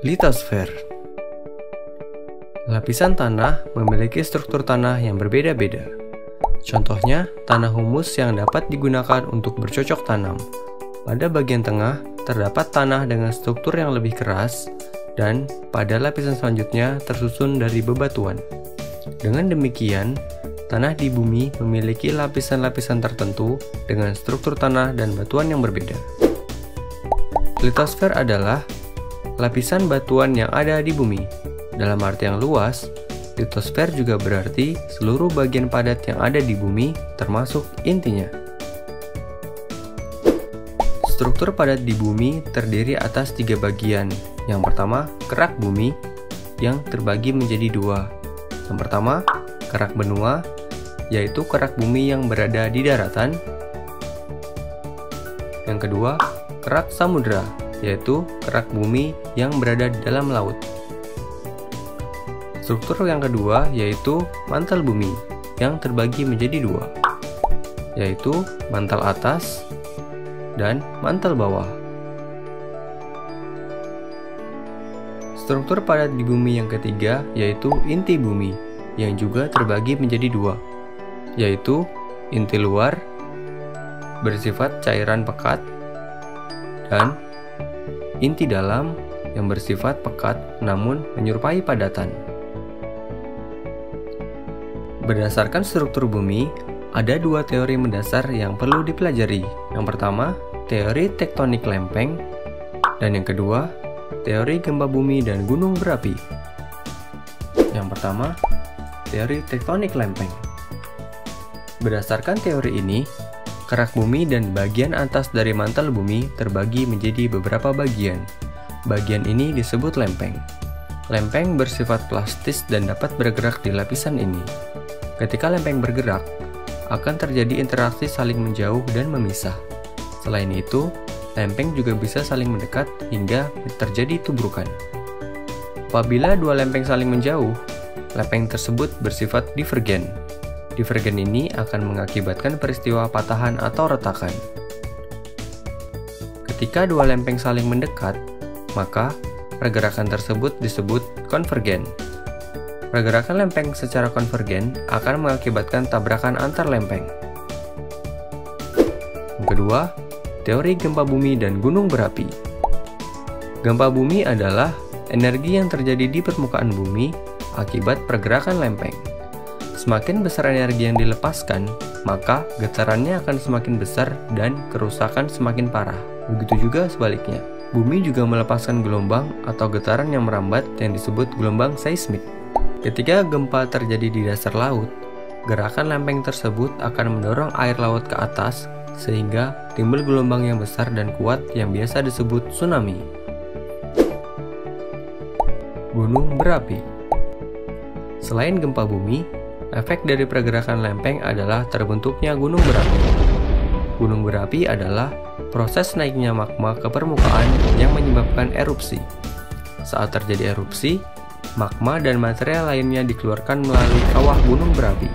Litosfer. Lapisan tanah memiliki struktur tanah yang berbeda-beda. Contohnya, tanah humus yang dapat digunakan untuk bercocok tanam. Pada bagian tengah, terdapat tanah dengan struktur yang lebih keras, dan pada lapisan selanjutnya tersusun dari bebatuan. Dengan demikian, tanah di bumi memiliki lapisan-lapisan tertentu dengan struktur tanah dan batuan yang berbeda. Litosfer adalah lapisan batuan yang ada di bumi. Dalam arti yang luas, litosfer juga berarti seluruh bagian padat yang ada di bumi, termasuk intinya. Struktur padat di bumi terdiri atas 3 bagian. Yang pertama, kerak bumi yang terbagi menjadi 2. Yang pertama, kerak benua, yaitu kerak bumi yang berada di daratan. Yang kedua, kerak samudra, yaitu kerak bumi yang berada di dalam laut. Struktur yang kedua yaitu mantel bumi yang terbagi menjadi 2, yaitu mantel atas dan mantel bawah. Struktur padat di bumi yang ketiga yaitu inti bumi yang juga terbagi menjadi 2, yaitu inti luar bersifat cairan pekat dan inti dalam yang bersifat pekat namun menyerupai padatan. Berdasarkan struktur bumi, ada 2 teori mendasar yang perlu dipelajari. Yang pertama, teori tektonik lempeng, dan yang kedua, teori gempa bumi dan gunung berapi. Yang pertama, teori tektonik lempeng. Berdasarkan teori ini, kerak bumi dan bagian atas dari mantel bumi terbagi menjadi beberapa bagian. Bagian ini disebut lempeng. Lempeng bersifat plastis dan dapat bergerak di lapisan ini. Ketika lempeng bergerak, akan terjadi interaksi saling menjauh dan memisah. Selain itu, lempeng juga bisa saling mendekat hingga terjadi tubrukan. Apabila 2 lempeng saling menjauh, lempeng tersebut bersifat divergen. Divergen ini akan mengakibatkan peristiwa patahan atau retakan. Ketika 2 lempeng saling mendekat, maka pergerakan tersebut disebut konvergen. Pergerakan lempeng secara konvergen akan mengakibatkan tabrakan antar lempeng. Yang kedua, teori gempa bumi dan gunung berapi. Gempa bumi adalah energi yang terjadi di permukaan bumi akibat pergerakan lempeng. Semakin besar energi yang dilepaskan, maka getarannya akan semakin besar dan kerusakan semakin parah. Begitu juga sebaliknya. Bumi juga melepaskan gelombang atau getaran yang merambat yang disebut gelombang seismik. Ketika gempa terjadi di dasar laut, gerakan lempeng tersebut akan mendorong air laut ke atas sehingga timbul gelombang yang besar dan kuat yang biasa disebut tsunami. Gunung berapi. Selain gempa bumi, efek dari pergerakan lempeng adalah terbentuknya gunung berapi. Gunung berapi adalah proses naiknya magma ke permukaan yang menyebabkan erupsi. Saat terjadi erupsi, magma dan material lainnya dikeluarkan melalui kawah gunung berapi.